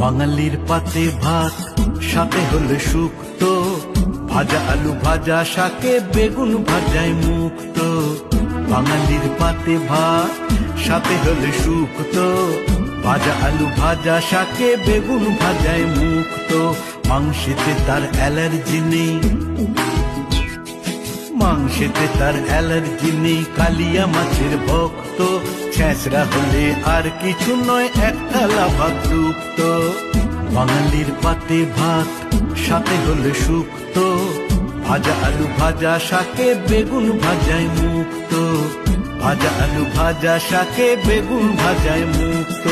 বাঙালির পাতে ভাত, সাথে হলে শুক্তো, ভাজা আলু ভাজা শাকে বেগুন ভাজায় মুক্ত। বাঙালির পাতে ভাত, সাথে হলে শুক্তো, ভাজা আলু ভাজা শাকে বেগুন ভাজায় মুক্ত। মাংসেতে তার অ্যালার্জি নেই, মাংসেতে তার অ্যালার্জি নেই, কালিয়া মাছের ভক্ত। ছেঁচড়া হলে আর কিছু নয়, একটা লাভাত যুক্ত। বাঙালির পাতে ভাত, সাথে হলে শুক্তো, ভাজা আলু ভাজা শাকে বেগুন ভাজায় মুক্ত। ভাজা আলু ভাজা শাকে বেগুন ভাজায় মুক্ত।